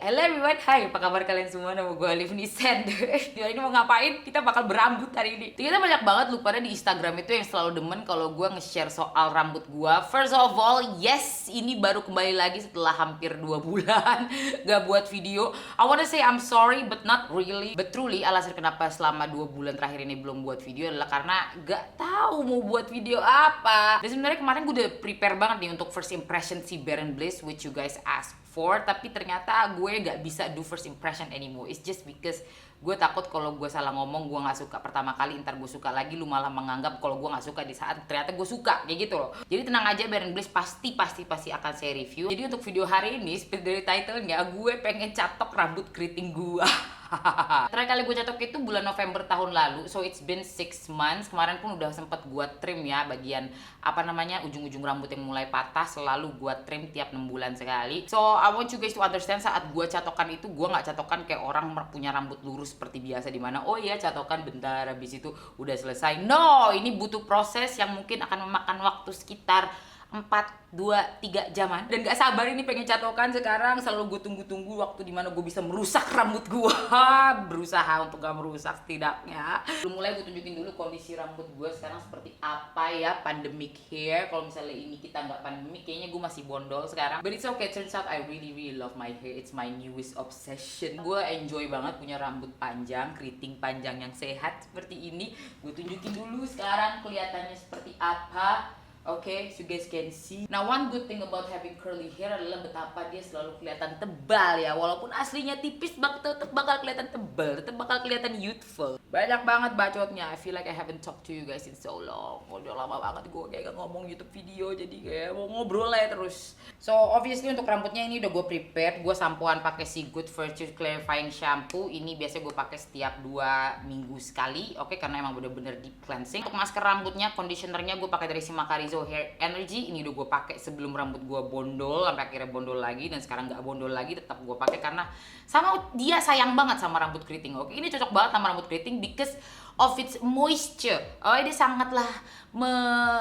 Hello everyone, hai apa kabar kalian semua? Nama gue Alif Nisen. Di hari ini mau ngapain? Kita bakal berambut hari ini. Ternyata banyak banget lu pada di Instagram itu yang selalu demen kalau gue nge-share soal rambut gue. First of all, yes, ini baru kembali lagi setelah hampir 2 bulan gak buat video. I wanna say I'm sorry but not really. But truly alasan kenapa selama 2 bulan terakhir ini belum buat video adalah karena gak tahu mau buat video apa. Dan sebenarnya kemarin gue udah prepare banget nih untuk first impression si Baron Bliss which you guys asked for, tapi ternyata gue gak bisa do first impression anymore. It's just because gue takut kalau gue salah ngomong, gue gak suka pertama kali, ntar gue suka lagi, lu malah menganggap kalau gue gak suka di saat ternyata gue suka, kayak gitu loh. Jadi tenang aja, Baron Bliss pasti akan saya review. Jadi untuk video hari ini, seperti dari titlenya, gue pengen catok rambut keriting gue. Terakhir kali gue catok itu bulan November tahun lalu, so it's been 6 months. Kemarin pun udah sempet gue trim ya, bagian apa namanya, ujung-ujung rambut yang mulai patah selalu gue trim tiap 6 bulan sekali. So I want you guys to understand, saat gue catokan itu gue nggak catokan kayak orang punya rambut lurus seperti biasa, dimana oh iya catokan bentar habis itu udah selesai. No, ini butuh proses yang mungkin akan memakan waktu sekitar 4-2-3 jaman. Dan gak sabar ini pengen catokan sekarang. Selalu gue tunggu-tunggu waktu dimana gue bisa merusak rambut gue. Berusaha untuk gak merusak setidaknya. Belum mulai gue tunjukin dulu kondisi rambut gue sekarang seperti apa ya. Pandemic hair. Kalau misalnya ini kita gak pandemic, kayaknya gue masih bondol sekarang. But it's okay, turns out I really love my hair. It's my newest obsession. Gue enjoy banget punya rambut panjang, keriting panjang yang sehat seperti ini. Gue tunjukin dulu sekarang kelihatannya seperti apa. Oke, so you guys can see. Now one good thing about having curly hair adalah betapa dia selalu kelihatan tebal ya. Walaupun aslinya tipis, tetap bakal kelihatan tebal, tetap bakal kelihatan youthful. Banyak banget bacotnya. I feel like I haven't talked to you guys in so long. Udah lama banget gue kayak gak ngomong YouTube video, jadi kayak mau ngobrol aja terus. So obviously untuk rambutnya ini udah gue prepare. Gue sampoan pakai si Good Virtue Clarifying Shampoo. Ini biasanya gue pakai setiap 2 minggu sekali. Oke, karena emang bener-bener deep cleansing. Untuk masker rambutnya, conditionernya gue pakai dari si Macarizo Hair Energy. Ini udah gue pakai sebelum rambut gue bondol, sampai akhirnya bondol lagi, dan sekarang nggak bondol lagi, tetap gue pakai karena sama dia sayang banget sama rambut keriting. Oke, ini cocok banget sama rambut keriting because of its moisture. Oh, ini sangatlah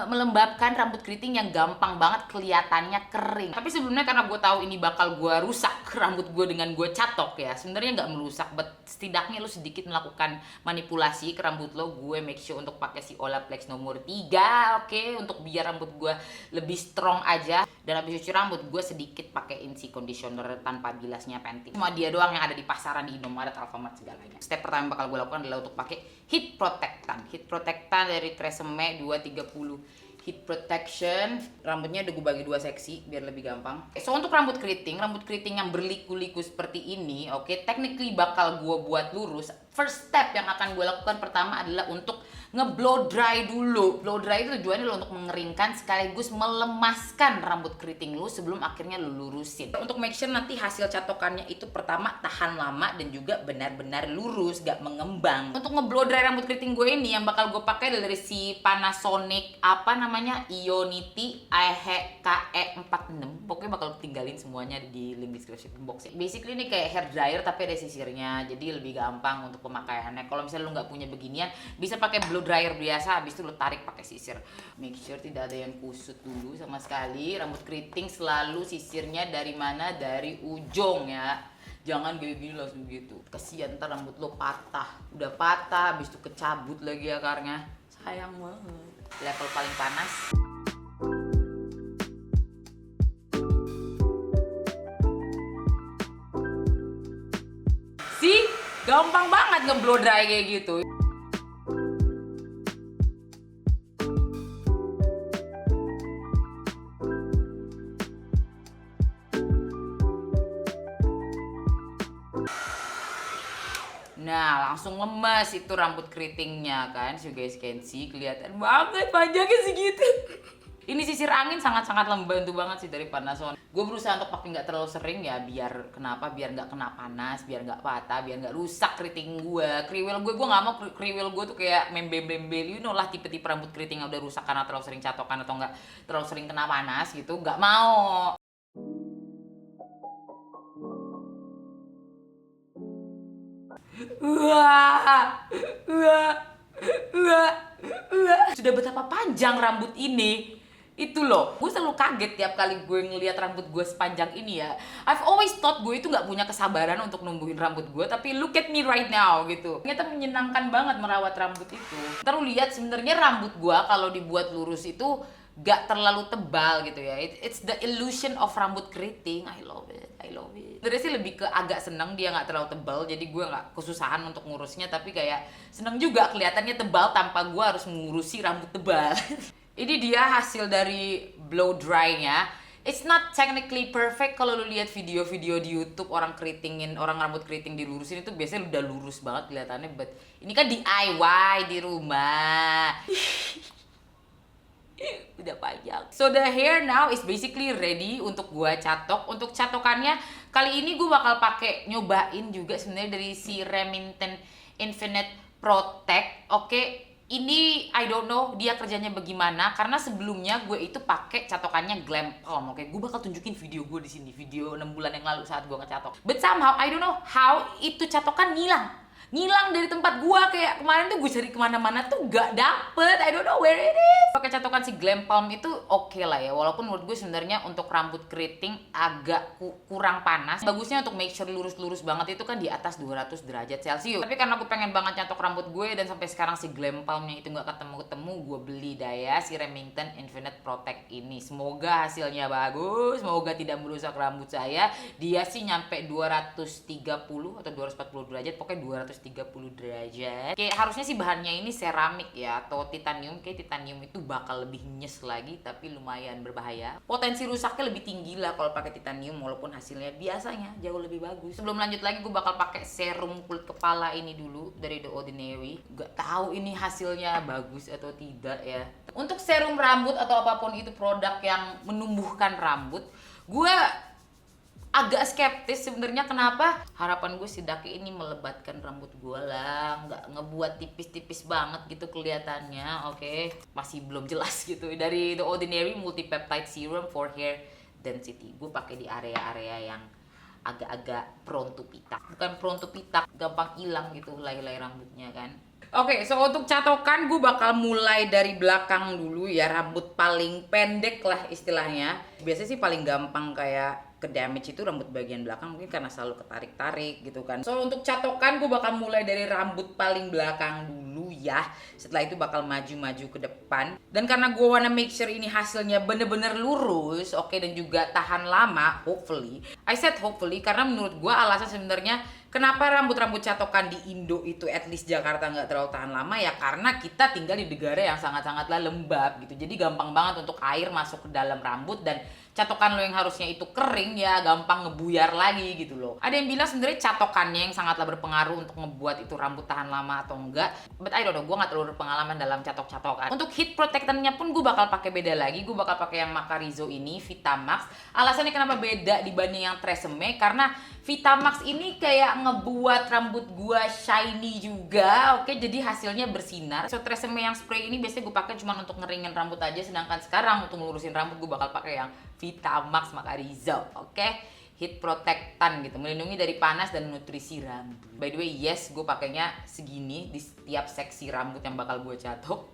melembabkan rambut keriting yang gampang banget kelihatannya kering. Tapi sebelumnya karena gue tahu ini bakal gue rusak rambut gue dengan gue catok ya, sebenarnya nggak merusak, but setidaknya lo sedikit melakukan manipulasi ke rambut lo. Gue make sure untuk pakai si Olaplex nomor 3, oke, untuk biar rambut gue lebih strong aja. Dan habis cuci rambut gue sedikit pakein si conditioner tanpa bilasnya Pantene. Cuma dia doang yang ada di pasaran, di Indomaret, Alfamart segalanya. Step pertama yang bakal gue lakukan adalah untuk pakai heat protectant. Heat protectant dari Tresemme 230 heat protection. Rambutnya udah gue bagi 2 seksi biar lebih gampang. So untuk rambut keriting yang berliku-liku seperti ini, oke, technically bakal gue buat lurus. First step yang akan gue lakukan pertama adalah untuk nge-blow dry dulu. Blow dry itu tujuannya lo untuk mengeringkan sekaligus melemaskan rambut keriting lu sebelum akhirnya lu lurusin. Untuk make sure nanti hasil catokannya itu pertama tahan lama dan juga benar-benar lurus, gak mengembang. Untuk nge-blow dry rambut keriting gue ini yang bakal gue pakai dari si Panasonic Ionity KE46. Pokoknya bakal tinggalin semuanya di link description box. Basically ini kayak hair dryer tapi ada sisirnya, jadi lebih gampang untuk pemakaiannya. Kalau misalnya lu nggak punya beginian, bisa pakai blow dryer biasa, habis itu lu tarik pakai sisir. Make sure tidak ada yang kusut dulu sama sekali. Rambut keriting selalu sisirnya dari mana? Dari ujung ya. Jangan gini-gini langsung gitu. Kasihan ntar rambut lo patah. Udah patah, habis itu kecabut lagi akarnya. Sayang banget. Level paling panas. See? Gampang banget nge-blow dry kayak gitu. Nah, langsung lemas itu rambut keritingnya kan. So guys can see, kelihatan banget panjangnya segitu. Ini sisir angin sangat-sangat membantu banget sih dari Panasonic. Gue berusaha untuk pakai nggak terlalu sering ya, biar kenapa? Biar nggak kena panas, biar nggak patah, biar nggak rusak keriting gue. Kriwil gue nggak mau kriwil gue tuh kayak membel-membel. You know lah tipe-tipe rambut keriting yang udah rusak karena terlalu sering catokan atau nggak terlalu sering kena panas gitu. Nggak mau. Wah, wah, wah, wah. Sudah betapa panjang rambut ini. Itu loh, gue selalu kaget tiap kali gue ngeliat rambut gue sepanjang ini ya. I've always thought gue itu nggak punya kesabaran untuk numbuhin rambut gue, tapi look at me right now gitu. Ternyata menyenangkan banget merawat rambut itu. Terus lihat sebenarnya rambut gue kalau dibuat lurus itu gak terlalu tebal gitu ya. It's the illusion of rambut keriting. I love it, I love it. Terus sih lebih ke agak seneng dia nggak terlalu tebal, jadi gue nggak kesusahan untuk ngurusnya, tapi kayak seneng juga kelihatannya tebal tanpa gue harus mengurusi rambut tebal. Ini dia hasil dari blow dry-nya. It's not technically perfect. Kalau lu lihat video-video di YouTube orang keritingin, orang rambut keriting dilurusin itu biasanya udah lurus banget kelihatannya. But ini kan DIY di rumah. Udah panjang. So the hair now is basically ready untuk gua catok. Untuk catokannya kali ini gua bakal pakai nyobain juga sebenarnya dari si Remington Infinite Protect. Oke. Ini I don't know dia kerjanya bagaimana, karena sebelumnya gue itu pakai catokannya Glam Palm. Oke, gue bakal tunjukin video gue di sini, video 6 bulan yang lalu saat gue ngecatok. But somehow I don't know how itu catokan ngilang dari tempat gua. Kayak kemarin tuh gue cari kemana-mana tuh gak dapet. I don't know where it is. Pakai catokan si Glam Palm itu oke lah ya, walaupun menurut gue sebenarnya untuk rambut keriting agak kurang panas. Bagusnya untuk make sure lurus-lurus banget itu kan di atas 200 derajat Celcius. Tapi karena gue pengen banget nyatok rambut gue dan sampai sekarang si Glam Palmnya itu gak ketemu-ketemu, gue beli dah ya si Remington Infinite Protect ini. Semoga hasilnya bagus, semoga tidak merusak rambut saya. Dia sih nyampe 230 atau 240 derajat, pokoknya 230 derajat. Kayak harusnya sih bahannya ini seramik ya atau titanium. Kayak titanium itu bakal lebih nyes lagi, tapi lumayan berbahaya. Potensi rusaknya lebih tinggi lah kalau pakai titanium, walaupun hasilnya biasanya jauh lebih bagus. Sebelum lanjut lagi, gue bakal pakai serum kulit kepala ini dulu dari The Ordinary. Gak tahu ini hasilnya bagus atau tidak ya. Untuk serum rambut atau apapun itu produk yang menumbuhkan rambut, gue agak skeptis sebenarnya. Kenapa? Harapan gue si Daki ini melebatkan rambut gue lah, nggak ngebuat tipis-tipis banget gitu kelihatannya. Oke, masih belum jelas gitu. Dari The Ordinary Multi Peptide Serum for Hair Density, gue pakai di area-area yang agak-agak prone to pitak. Bukan prone to pitak, gampang hilang gitu helai-helai rambutnya kan. Oke, so untuk catokan gue bakal mulai dari belakang dulu ya, rambut paling pendek lah istilahnya. Biasanya sih paling gampang kayak ke damage itu rambut bagian belakang, mungkin karena selalu ketarik-tarik gitu kan. So untuk catokan gue bakal mulai dari rambut paling belakang dulu ya. Setelah itu bakal maju-maju ke depan. Dan karena gue wanna make sure ini hasilnya bener-bener lurus, oke, dan juga tahan lama, hopefully. I said hopefully karena menurut gue alasan sebenarnya kenapa rambut-rambut catokan di Indo itu at least Jakarta nggak terlalu tahan lama ya, karena kita tinggal di negara yang sangat-sangatlah lembab gitu. Jadi gampang banget untuk air masuk ke dalam rambut, dan catokan lo yang harusnya itu kering ya gampang ngebuyar lagi gitu loh. Ada yang bilang sebenarnya catokannya yang sangatlah berpengaruh untuk ngebuat itu rambut tahan lama atau enggak. But I don't know, gue nggak terlalu berpengalaman dalam catok-catokan. Untuk heat protectornya pun gue bakal pakai beda lagi. Gue bakal pakai yang Macarizo ini, Vitamax. Alasannya kenapa beda dibanding yang Tresemme, karena Vitamax ini kayak ngebuat rambut gue shiny juga, oke, jadi hasilnya bersinar. So Tresemme yang spray ini biasanya gue pakai cuma untuk ngeringin rambut aja, sedangkan sekarang untuk ngelurusin rambut gue bakal pakai yang Vitamax Macarizo, oke? Heat protectant gitu, melindungi dari panas dan nutrisi rambut. By the way, yes, gue pakainya segini di setiap seksi rambut yang bakal gue catok.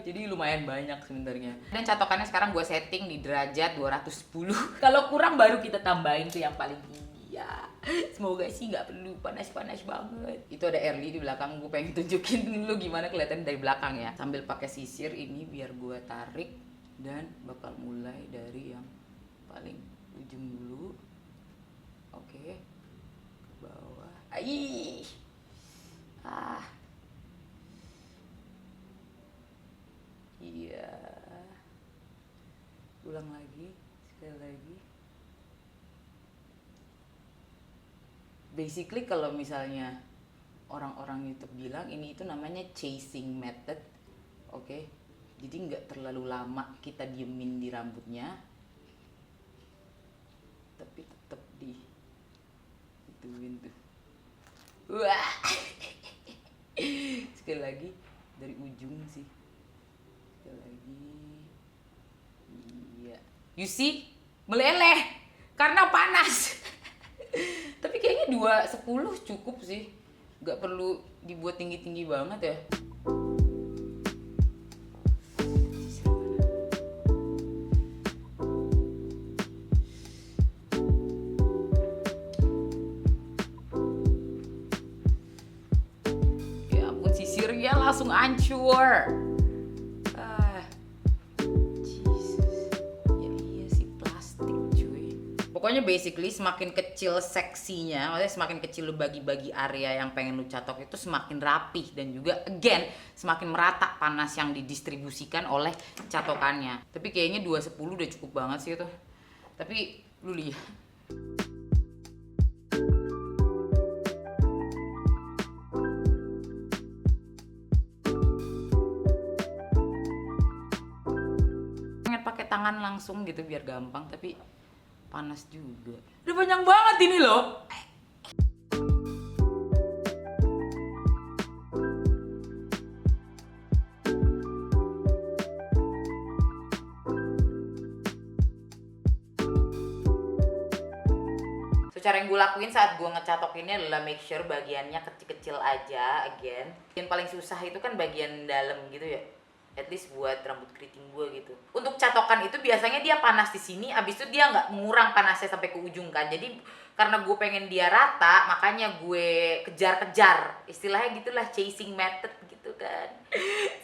Jadi lumayan banyak sebenarnya. Dan catokannya sekarang gue setting di derajat 210. Kalau kurang baru kita tambahin tuh yang paling tinggi ya. Semoga sih nggak perlu panas-panas banget. Itu ada Early di belakang, gue pengen tunjukin dulu gimana kelihatan dari belakang ya. Sambil pakai sisir ini biar gue tarik, dan bakal mulai dari yang paling ujung dulu. Oke, ke bawah. Iya. Ulang lagi, sekali lagi. Basically kalau misalnya orang-orang YouTube bilang ini itu namanya chasing method. Oke. Jadi nggak terlalu lama kita diemin di rambutnya, tapi tetap di ituin tuh. Wah. Sekali lagi dari ujung sih. Sekali lagi. Iya. You see? Meleleh karena panas. Tapi kayaknya 210 cukup sih. Nggak perlu dibuat tinggi-tinggi banget ya. dia langsung hancur. Pokoknya basically semakin kecil seksinya, maksudnya semakin kecil lu bagi-bagi area yang pengen lu catok itu semakin rapih dan juga again semakin merata panas yang didistribusikan oleh catokannya. Tapi kayaknya 210 udah cukup banget sih itu. Tapi lu lihat. Pengen pakai tangan langsung gitu biar gampang, tapi panas juga. Udah panjang banget ini loh. So, cara yang gue lakuin saat gue ngecatok ini adalah make sure bagiannya kecil-kecil aja, again. Yang paling susah itu kan bagian dalam gitu ya. At least buat rambut keriting gue gitu. Untuk catokan itu biasanya dia panas di sini, abis itu dia nggak mengurang panasnya sampai ke ujung kan. Jadi karena gue pengen dia rata, makanya gue kejar-kejar. Istilahnya gitulah, chasing method gitu kan.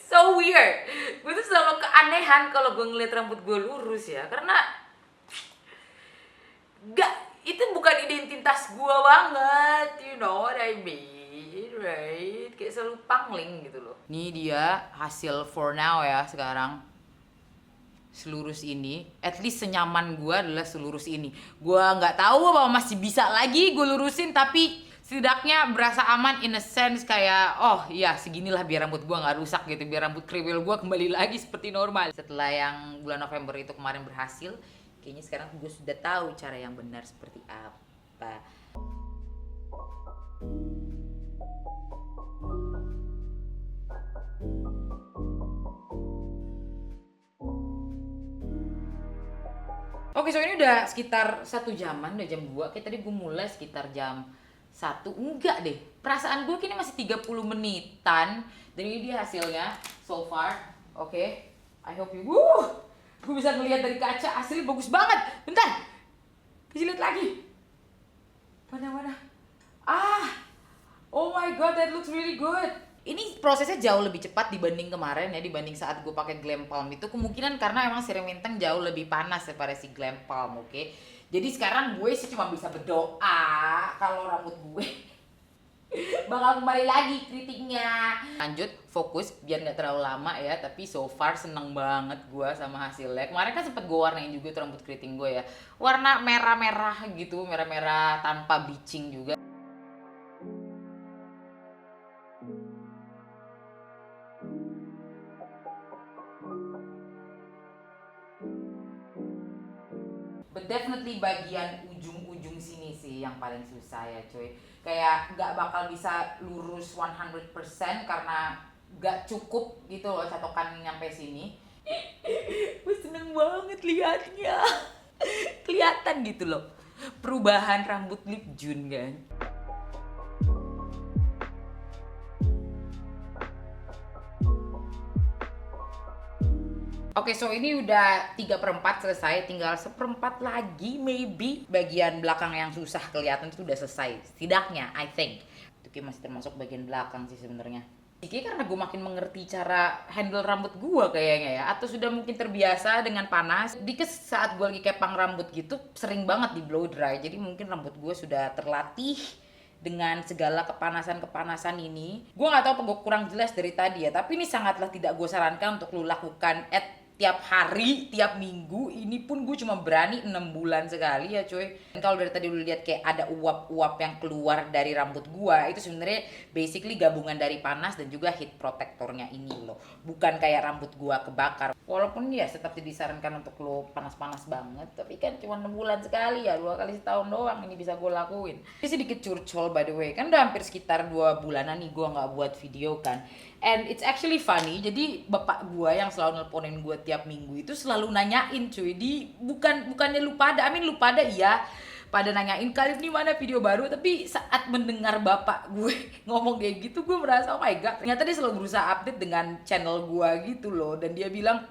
So weird. Gue tuh selalu keanehan kalau gue ngeliat rambut gue lurus ya, karena itu bukan identitas gue banget, you know what I mean. Right, kayak selalu pangling gitu loh. Ini dia hasil for now ya sekarang. Selurus ini, at least senyaman gue adalah selurus ini. Gue nggak tahu apa masih bisa lagi gue lurusin, tapi setidaknya berasa aman in a sense kayak oh iya seginilah biar rambut gue nggak rusak gitu, biar rambut kriwil gue kembali lagi seperti normal. Setelah yang bulan November itu kemarin berhasil, kayaknya sekarang gue sudah tahu cara yang benar seperti apa. Oke, so ini udah sekitar 1 jaman, udah jam 2. Kayak tadi gue mulai sekitar jam 1. Enggak deh, perasaan gue kini masih 30 menitan. Dan ini dia hasilnya so far. Oke, I hope you gue bisa ngeliat dari kaca, asli bagus banget. Bentar, kasih lihat lagi. Mana? Oh my god, that looks really good. Ini prosesnya jauh lebih cepat dibanding kemarin ya, dibanding saat gue pakai Glam Palm itu. Kemungkinan karena emang si Remington jauh lebih panas daripada si Glam Palm, oke? Jadi sekarang gue sih cuma bisa berdoa kalau rambut gue bakal kembali lagi keritingnya. Lanjut, fokus biar nggak terlalu lama ya. Tapi so far seneng banget gue sama hasilnya. Kemarin kan sempet gue warnain juga tuh rambut keriting gue ya. Warna merah-merah gitu, merah-merah tanpa bleaching juga. But definitely bagian ujung-ujung sini sih yang paling susah ya cuy. Kayak gak bakal bisa lurus 100% karena gak cukup gitu loh catokan nyampe sini. Gue seneng banget liatnya. Kelihatan gitu loh perubahan rambut Lip Jun kan. Oke, so ini udah 3/4 selesai, tinggal 1/4 lagi maybe. Bagian belakang yang susah kelihatan itu udah selesai, setidaknya I think. Itu kayak masih termasuk bagian belakang sih sebenarnya. Ini karena gue makin mengerti cara handle rambut gue kayaknya ya, atau sudah mungkin terbiasa dengan panas. Dikit saat gue lagi kepang rambut gitu sering banget di blow dry, jadi mungkin rambut gue sudah terlatih dengan segala kepanasan ini. Gue nggak tahu apa gue kurang jelas dari tadi ya, tapi ini sangatlah tidak gue sarankan untuk lu lakukan tiap hari, tiap minggu. Ini pun gue cuma berani 6 bulan sekali ya cuy. Dan kalau dari tadi lu lihat kayak ada uap-uap yang keluar dari rambut gue, itu sebenarnya basically gabungan dari panas dan juga heat protectornya ini loh. Bukan kayak rambut gue kebakar. Walaupun ya tetap disarankan untuk lo panas-panas banget, tapi kan cuma 6 bulan sekali ya, 2 kali setahun doang ini bisa gue lakuin. Ini sedikit curcol by the way, kan udah hampir sekitar 2 bulanan nih gue nggak buat video kan. And it's actually funny, jadi bapak gue yang selalu nelponin gue tiap minggu itu selalu nanyain cuy. Bukannya lu pada, lu pada iya, pada nanyain kali ini mana video baru. Tapi saat mendengar bapak gue ngomong kayak gitu, gue merasa oh my god, ternyata dia selalu berusaha update dengan channel gue gitu loh. Dan dia bilang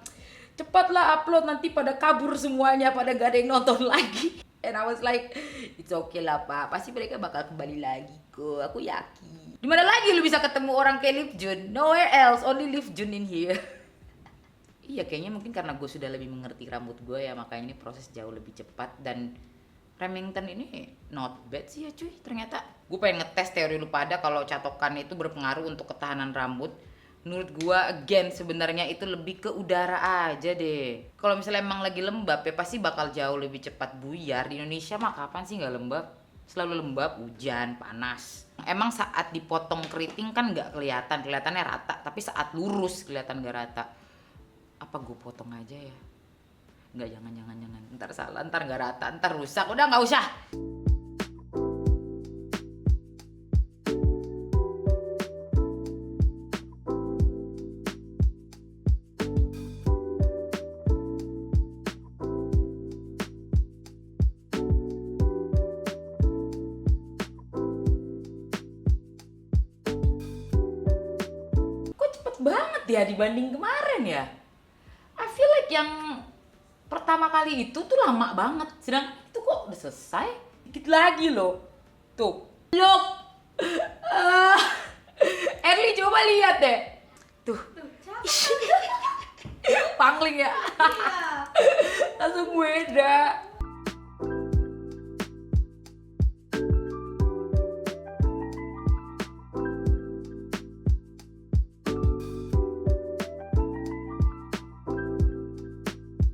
cepatlah upload, nanti pada kabur semuanya, pada gak ada yang nonton lagi. And I was like, it's okay lah pak, pasti mereka bakal kembali lagi kok, aku yakin. Dimana lagi lu bisa ketemu orang kayak Liv Jun? Nowhere else, only Liv Jun in here. Iya kayaknya mungkin karena gue sudah lebih mengerti rambut gue ya, makanya ini proses jauh lebih cepat. Dan Remington ini not bad sih ya cuy, ternyata. Gue pengen ngetes teori lu pada kalau catokan itu berpengaruh untuk ketahanan rambut. Menurut gua again sebenarnya itu lebih ke udara aja deh. Kalau misalnya emang lagi lembab ya pasti bakal jauh lebih cepat buyar. Di Indonesia mah kapan sih nggak lembab? Selalu lembab, hujan, panas. Emang saat dipotong keriting kan nggak kelihatan, kelihatannya rata. Tapi saat lurus kelihatan nggak rata. Apa gue potong aja ya? Nggak, jangan. Ntar salah, ntar nggak rata, ntar rusak. Udah nggak usah. Banget ya dibanding kemarin ya. I feel like yang pertama kali itu tuh lama banget. Sedang itu kok udah selesai. Dikit lagi loh. Tuh. Look. Erli coba lihat deh. Tuh. Pangling ya. Langsung beda.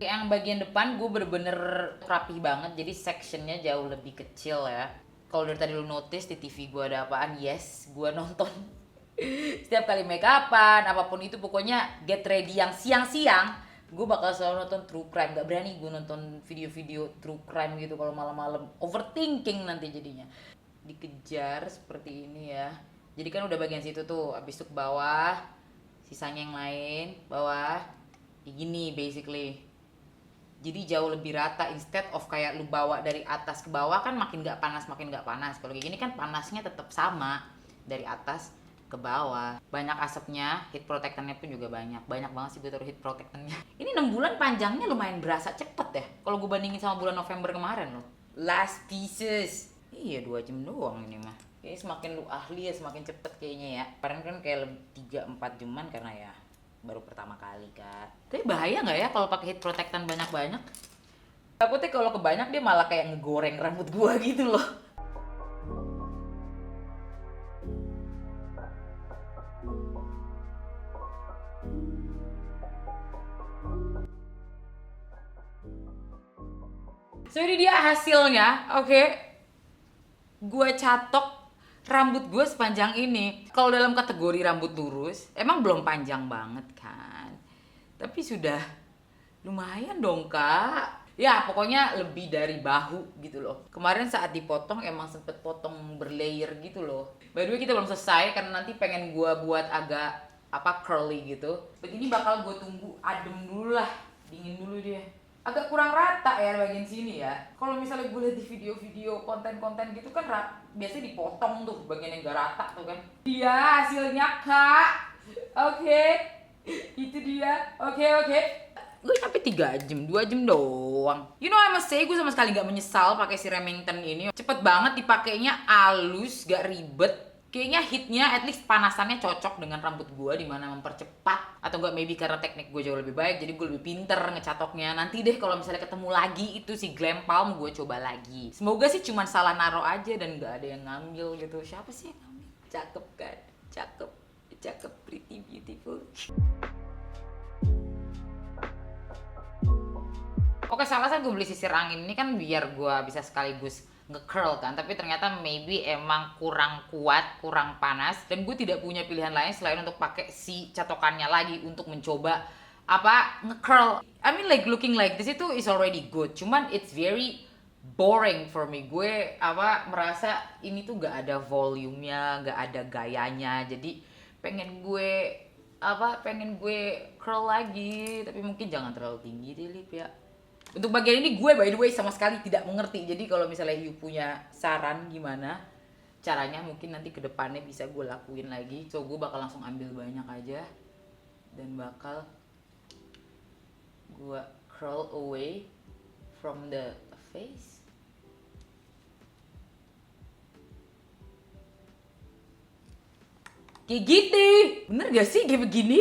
Yang bagian depan gue bener-bener rapi banget, jadi sectionnya jauh lebih kecil ya. Kalau dari tadi lu notice di TV gue ada apaan, yes, gue nonton setiap kali make upan, apapun itu pokoknya get ready yang siang-siang, gue bakal selalu nonton true crime. Gak berani gue nonton video-video true crime gitu kalau malam-malam, overthinking nanti jadinya. Dikejar seperti ini ya. Jadi kan udah bagian situ tuh, abis itu ke bawah, sisanya yang lain, bawah, kayak gini basically. Jadi jauh lebih rata instead of kayak lu bawa dari atas ke bawah kan makin gak panas. Kalau kayak gini kan panasnya tetap sama dari atas ke bawah. Banyak asapnya, heat protectannya pun juga banyak. Banyak banget sih gue taruh heat protectannya. Ini 6 bulan panjangnya lumayan berasa cepet ya. Kalau gue bandingin sama bulan November kemarin loh. Last pieces. Iya 2 jam doang ini mah. Kayaknya semakin lu ahli ya semakin cepet kayaknya ya. Kemarin kan kayak 3-4 jaman karena ya baru pertama kali kan. Tapi bahaya nggak ya kalau pakai heat protectant banyak-banyak? Takutnya kalau kebanyak dia malah kayak ngegoreng rambut gua gitu loh. So ini dia hasilnya, oke. Gua catok rambut gue sepanjang ini. Kalau dalam kategori rambut lurus, emang belum panjang banget kan. Tapi sudah lumayan dong kak. Ya pokoknya lebih dari bahu gitu loh. Kemarin saat dipotong emang sempet potong berlayer gitu loh. By the way kita belum selesai karena nanti pengen gue buat agak curly gitu. Begini bakal gue tunggu adem dulu lah. Dingin dulu dia. Agak kurang rata ya bagian sini ya. Kalau misalnya gue lihat di video-video konten-konten gitu kan biasanya dipotong tuh bagian yang gak rata tuh kan. Iya hasilnya kak. Oke. Itu dia. Oke. Gue sampai 3 jam, 2 jam doang. You know I must say gue sama sekali gak menyesal pakai si Remington ini. Cepet banget dipakainya, halus, gak ribet. Kayaknya hitnya at least panasannya cocok dengan rambut gue, dimana mempercepat. Atau enggak maybe karena teknik gue jauh lebih baik jadi gue lebih pinter ngecatoknya. Nanti deh kalau misalnya ketemu lagi itu si Glam Palm gue coba lagi. Semoga sih cuma salah naro aja dan gak ada yang ngambil gitu. Siapa sih yang ngambil? Cakep kan? Cakep, pretty, beautiful. Oke, salah gue beli sisir angin ini kan biar gue bisa sekaligus nge-curl kan, tapi ternyata maybe emang kurang kuat, kurang panas, dan gue tidak punya pilihan lain selain untuk pakai si catokannya lagi untuk mencoba nge-curl. I mean like looking like this itu is already good, cuman it's very boring for me. Gue merasa ini tuh gak ada volumenya, gak ada gayanya, jadi pengen gue curl lagi, tapi mungkin jangan terlalu tinggi deh Lip ya. Untuk bagian ini gue by the way sama sekali tidak mengerti. Jadi kalau misalnya you punya saran gimana caranya, mungkin nanti ke depannya bisa gue lakuin lagi. So gue bakal langsung ambil banyak aja dan bakal gue curl away from the face. Kayak gitu. Bener gak sih kayak begini?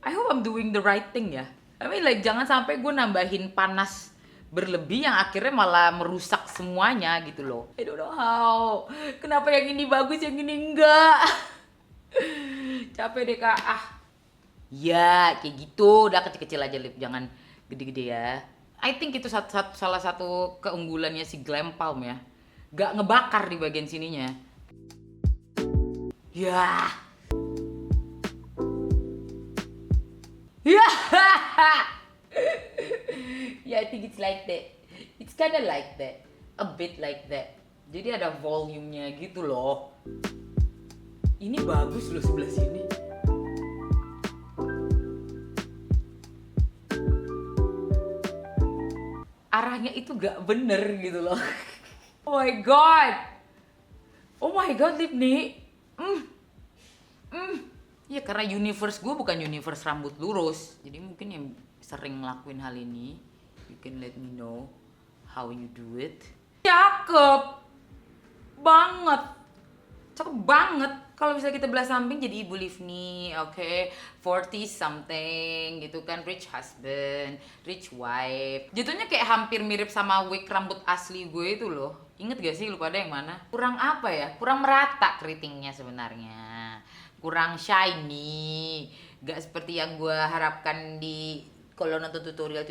I hope I'm doing the right thing ya. I mean like jangan sampai gue nambahin panas berlebih yang akhirnya malah merusak semuanya gitu loh. I don't know how. Kenapa yang ini bagus, yang ini enggak? Capek deh kak. Ya kayak gitu. Udah kecil-kecil aja lip. Jangan gede-gede ya. I think itu salah satu keunggulannya si Glam Palm ya. Gak ngebakar di bagian sininya. Ya. Ya. Yeah, I think it's like that. It's kinda like that. A bit like that. Jadi ada volumenya gitu loh. Ini bagus loh sebelah sini. Arahnya itu gak bener gitu loh. Oh my god. Oh my god, Livni. Ya karena universe gue bukan universe rambut lurus. Jadi mungkin yang sering ngelakuin hal ini, you can let me know how you do it. Cakep banget. Cakep banget. Kalau misalnya kita belah samping jadi Ibu Livni, oke, 40 something gitu kan, rich husband, rich wife. Jatuhnya kayak hampir mirip sama wig rambut asli gue itu loh. Ingat gak sih lu pada yang mana? Kurang apa ya? Kurang merata keritingnya sebenarnya. Kurang shiny. Gak seperti yang gue harapkan di kalau nonton tutorial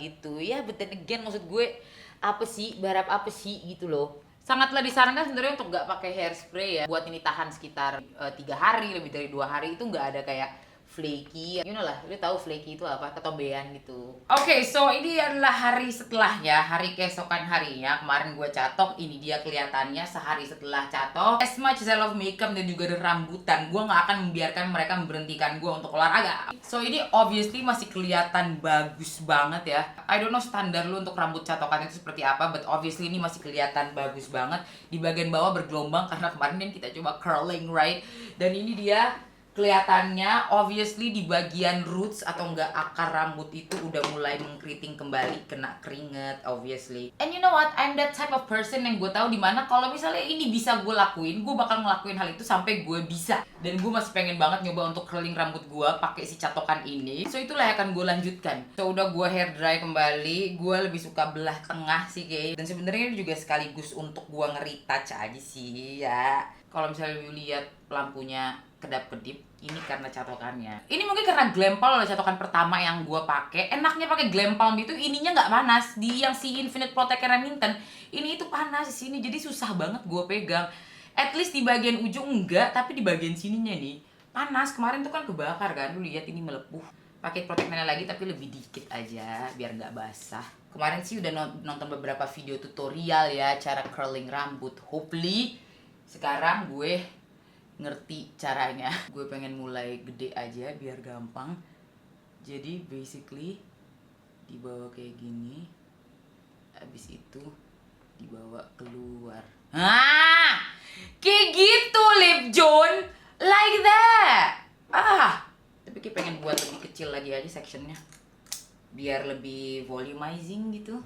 gitu. Ya, but then again maksud gue apa sih, berharap apa sih gitu loh. Sangatlah disarankan sebenarnya untuk nggak pakai hairspray ya. Buat ini tahan sekitar 3 hari, lebih dari 2 hari itu nggak ada kayak flaky. You know lah, lu tahu flaky itu apa? Ketombean gitu. Oke, so ini adalah hari setelahnya, hari keesokan harinya. Kemarin gue catok, ini dia kelihatannya sehari setelah catok. As much as I love makeup dan juga rambutan, gue nggak akan membiarkan mereka memberhentikan gue untuk olahraga. So ini obviously masih kelihatan bagus banget ya. I don't know standar lu untuk rambut catokan itu seperti apa, but obviously ini masih kelihatan bagus banget. Di bagian bawah bergelombang karena kemarin kan kita coba curling, right? Dan ini dia kelihatannya obviously di bagian roots atau enggak akar rambut itu udah mulai mengkeriting kembali, kena keringet obviously. And you know what, I'm that type of person yang gue tahu dimana kalau misalnya ini bisa gue lakuin, gue bakal ngelakuin hal itu sampai gue bisa. Dan gue masih pengen banget nyoba untuk curling rambut gue pakai si catokan ini. So itulah yang akan gue lanjutkan. So udah gue hair dry kembali, gue lebih suka belah tengah sih kayak. Dan sebenarnya ini juga sekaligus untuk gue nge-retouch aja sih ya. Kalau misalnya lu lihat lampunya kedap-kedip, ini karena catokannya. Ini mungkin karena Glam Palm adalah catokan pertama yang gue pakai. Enaknya pakai Glam Palm itu ininya nggak panas. Di yang si Infinite Protector Remington, ini itu panas di sini, jadi susah banget gue pegang. At least di bagian ujung enggak, tapi di bagian sininya nih panas. Kemarin tuh kan kebakar kan, lu lihat ini melepuh. Pakai protectornya lagi tapi lebih dikit aja biar nggak basah. Kemarin sih udah nonton beberapa video tutorial ya cara curling rambut. Hopefully sekarang gue ngerti caranya. Gue pengen mulai gede aja biar gampang. Jadi basically dibawa kayak gini, habis itu dibawa keluar. Kayak gitu Lip John, like that. Tapi kayak pengen buat lebih kecil lagi aja sectionnya biar lebih volumizing gitu.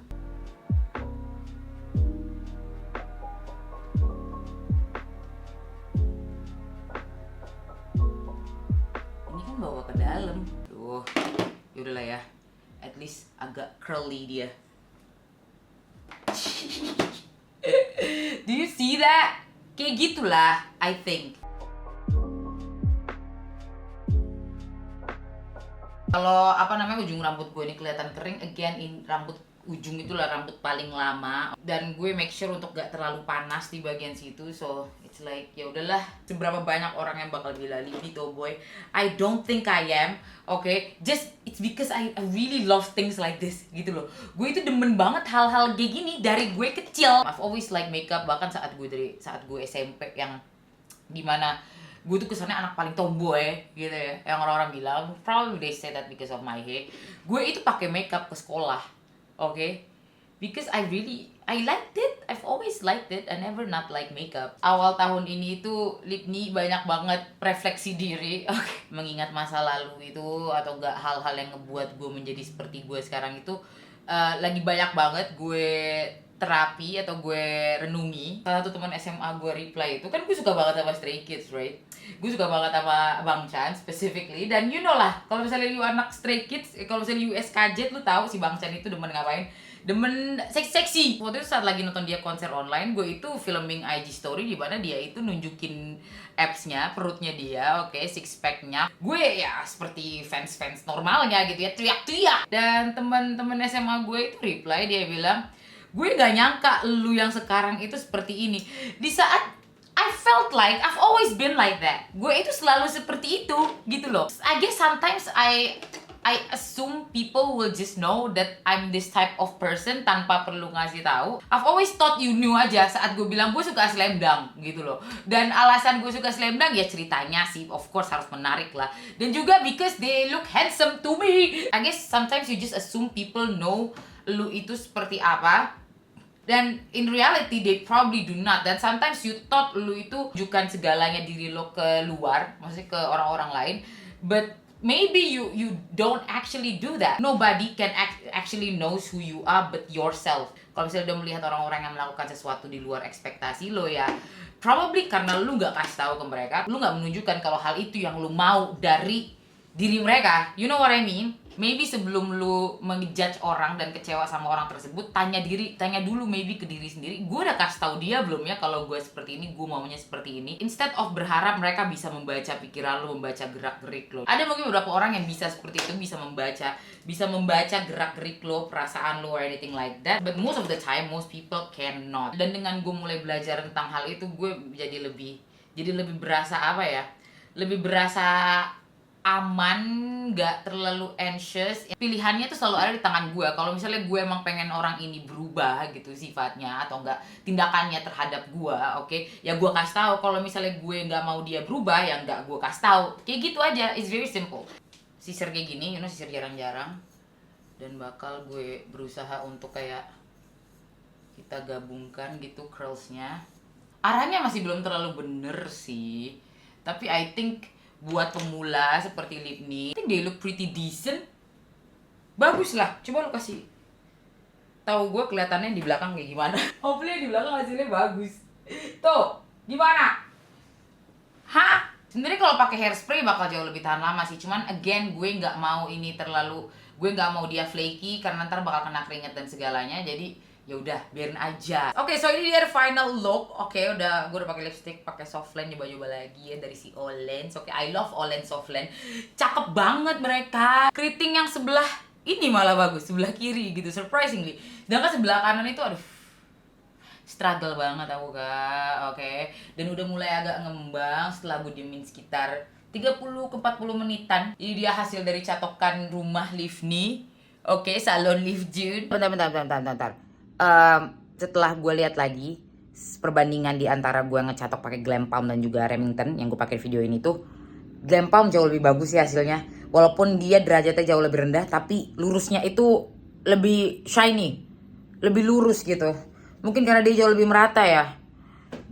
Bawa ke dalam. Tuh. Yaudahlah ya. At least agak curly dia. Do you see that? Kayak gitulah, I think. Kalau ujung rambut gue ini kelihatan kering, again rambut ujung itulah rambut paling lama, dan gue make sure untuk gak terlalu panas di bagian situ. So it's like ya udahlah, seberapa banyak orang yang bakal bilang Livni Tomboy, I don't think I am, okay? Just it's because I really love things like this gitu loh. Gue itu demen banget hal-hal kayak gini dari gue kecil. I've always like makeup, bahkan saat gue SMP yang dimana gue tuh kesannya anak paling tomboy gitu ya, yang orang-orang bilang probably they say that because of my hair. Gue itu pakai makeup ke sekolah. Okay, because I liked it. I've always liked it. I never not like makeup. Awal tahun ini itu Livni banyak banget refleksi diri. Okay. Mengingat masa lalu itu atau enggak hal-hal yang ngebuat gue menjadi seperti gue sekarang itu lagi banyak banget gue terapi atau gue renungi, salah satu teman SMA gue reply itu, kan gue suka banget sama Stray Kids, right? Gue suka banget sama Bang Chan specifically, dan you know lah, kalau misalnya you anak Stray Kids, kalau misalnya you SKJ, lu tahu si Bang Chan itu demen ngapain? Demen seksi. Waktu itu saat lagi nonton dia konser online, gue itu filming IG story di mana dia itu nunjukin abs-nya, perutnya dia, oke, six pack-nya. Gue ya seperti fans normalnya gitu ya, teriak-teriak. Dan teman-teman SMA gue itu reply, dia bilang, gue gak nyangka lu yang sekarang itu seperti ini. Di saat I felt like I've always been like that. Gue itu selalu seperti itu gitu loh. I guess sometimes I assume people will just know that I'm this type of person tanpa perlu ngasih tahu. I've always thought you knew aja saat gue bilang gue suka slam dunk gitu loh. Dan alasan gue suka slam dunk ya ceritanya sih of course harus menarik lah. Dan juga because they look handsome to me. I guess sometimes you just assume people know lu itu seperti apa. Dan in reality they probably do not. Dan sometimes you thought lu itu tunjukkan segalanya diri lo ke luar, maksudnya ke orang-orang lain. But maybe you don't actually do that. Nobody can actually knows who you are but yourself. Kalau misalnya udah melihat orang-orang yang melakukan sesuatu di luar ekspektasi lo ya, probably karena lu nggak kasih tahu ke mereka, lu nggak menunjukkan kalau hal itu yang lu mau dari diri mereka. You know what I mean? Maybe sebelum lu menjudge orang dan kecewa sama orang tersebut, tanya dulu maybe ke diri sendiri, gue udah kasih tahu dia belum ya kalau gue seperti ini, gue maunya seperti ini. Instead of berharap mereka bisa membaca pikiran lu, membaca gerak-gerik lo. Ada mungkin beberapa orang yang bisa seperti itu, bisa membaca gerak-gerik lo, perasaan lo, or anything like that. But most of the time, most people cannot. Dan dengan gue mulai belajar tentang hal itu, gue jadi lebih berasa apa ya? Lebih berasa aman, gak terlalu anxious. Pilihannya tuh selalu ada di tangan gue. Kalau misalnya gue emang pengen orang ini berubah gitu sifatnya atau enggak tindakannya terhadap gue, oke, ya gue kasih tahu. Kalau misalnya gue nggak mau dia berubah, ya nggak gue kasih tahu. Kayak gitu aja, it's very simple. Sisir kayak gini, sisir jarang-jarang, dan bakal gue berusaha untuk kayak kita gabungkan gitu curlsnya. Arahnya masih belum terlalu bener sih, tapi I think buat pemula seperti Livni, I think they look pretty decent. Bagus lah, coba lu kasih tahu gue kelihatannya di belakang kayak gimana. Hopefully di belakang hasilnya bagus. Tuh, gimana? Hah? Sebenarnya kalau pakai hairspray bakal jauh lebih tahan lama sih. Cuman again gue nggak mau ini terlalu, gue nggak mau dia flaky karena ntar bakal kena keringet dan segalanya. Jadi ya udah biarin aja. Oke, so ini dia final look. Oke, gue udah pakai lipstick, pakai Softland, nyoba lagi ya dari si Olens. Oke, I love Olens Softland. Cakep banget mereka. Keriting yang sebelah ini malah bagus, sebelah kiri gitu, surprisingly. Sedangkan sebelah kanan itu aduh, struggle banget aku kak. Oke, dan udah mulai agak ngembang setelah gue diemin sekitar 30-40 menitan. Ini dia hasil dari catokan rumah Livni. Oke, salon Liv June. Bentar. Setelah gue lihat lagi perbandingan di antara gue ngecatok pakai Glam Palm dan juga Remington yang gue pakai video ini tuh, Glam Palm jauh lebih bagus sih hasilnya. Walaupun dia derajatnya jauh lebih rendah, tapi lurusnya itu lebih shiny, lebih lurus gitu. Mungkin karena dia jauh lebih merata ya.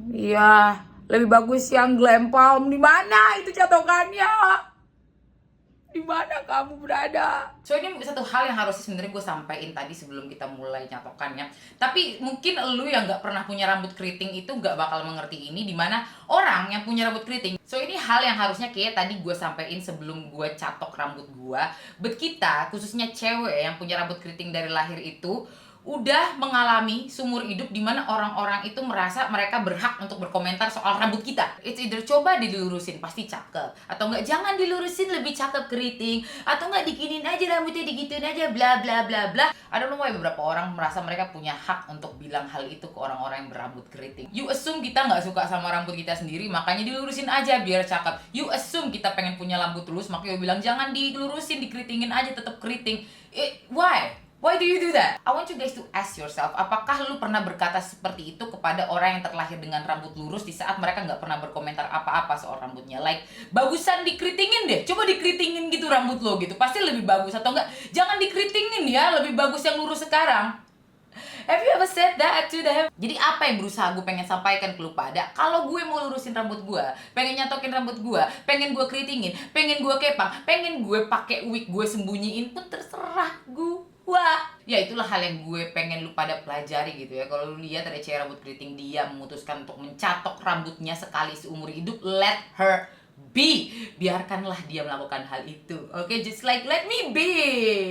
Iya, lebih bagus yang Glam Palm. Di mana itu catokannya? Di mana kamu berada? So ini satu hal yang harusnya sebenarnya gue sampaikan tadi sebelum kita mulai nyatokannya. Tapi mungkin lu yang nggak pernah punya rambut keriting itu nggak bakal mengerti ini, dimana orang yang punya rambut keriting. So ini hal yang harusnya kayak tadi gue sampaikan sebelum gue catok rambut gue. But kita khususnya cewek yang punya rambut keriting dari lahir itu udah mengalami seumur hidup di mana orang-orang itu merasa mereka berhak untuk berkomentar soal rambut kita. It's either coba dilurusin pasti cakep, atau enggak jangan dilurusin lebih cakep keriting, atau enggak dikinin aja rambutnya digituin aja bla bla bla bla. I don't know why beberapa orang merasa mereka punya hak untuk bilang hal itu ke orang-orang yang berambut keriting. You assume kita nggak suka sama rambut kita sendiri, makanya dilurusin aja biar cakep. You assume kita pengen punya rambut lurus, makanya bilang jangan dilurusin, dikeritingin aja tetap keriting. Why? Why do you do that? I want you guys to ask yourself, apakah lu pernah berkata seperti itu kepada orang yang terlahir dengan rambut lurus di saat mereka nggak pernah berkomentar apa-apa soal rambutnya? Like, bagusan dikeritingin deh, coba dikeritingin gitu rambut lo gitu, pasti lebih bagus. Atau enggak, jangan dikeritingin ya, lebih bagus yang lurus sekarang. Have you ever said that to them? Jadi apa yang berusaha gue pengen sampaikan ke lu pada? Kalau gue mau lurusin rambut gue, pengen nyatokin rambut gue, pengen gue keritingin, pengen gue kepang, pengen gue pakai wig gue sembunyiin pun terserah gue. Wah, ya itulah hal yang gue pengen lu pada pelajari gitu ya. Kalau lu lihat ada cewek rambut keriting, dia memutuskan untuk mencatok rambutnya sekali seumur hidup, let her be. Biarkanlah dia melakukan hal itu. Oke, just like let me be.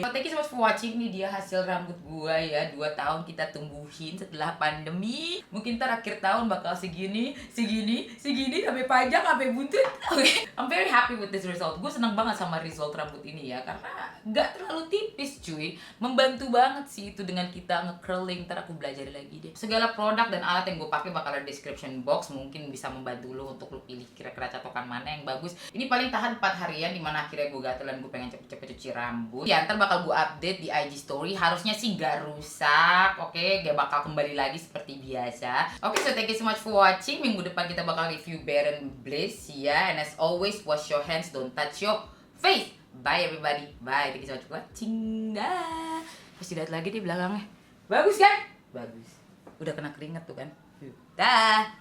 So, thank you so much for watching. Ini dia hasil rambut gue ya. 2 tahun kita tumbuhin setelah pandemi. Mungkin ntar akhir tahun bakal segini, sampai panjang, sampai buntut. Oke, I'm very happy with this result. Gue seneng banget sama result rambut ini ya, karena nggak terlalu tipis cuy. Membantu banget sih itu dengan kita nge-curling. Ntar aku belajar lagi deh. Segala produk dan alat yang gue pakai bakal ada description box. Mungkin bisa membantu lo untuk lo pilih kira-kira catokan mana yang bagus. Ini paling tahan 4 harian, dimana akhirnya gue gatel dan gue pengen cepet-cepet cuci rambut. Ya ntar bakal gue update di IG story. Harusnya sih gak rusak. Oke, gak bakal kembali lagi seperti biasa. Oke, so thank you so much for watching. Minggu depan kita bakal review Bare and Bliss ya. And as always, wash your hands, don't touch your face. Bye everybody. Bye. Thank you so much for watching. Dah. Pasti lihat lagi di belakangnya. Bagus kan? Bagus. Udah kena keringet tuh kan. Dah.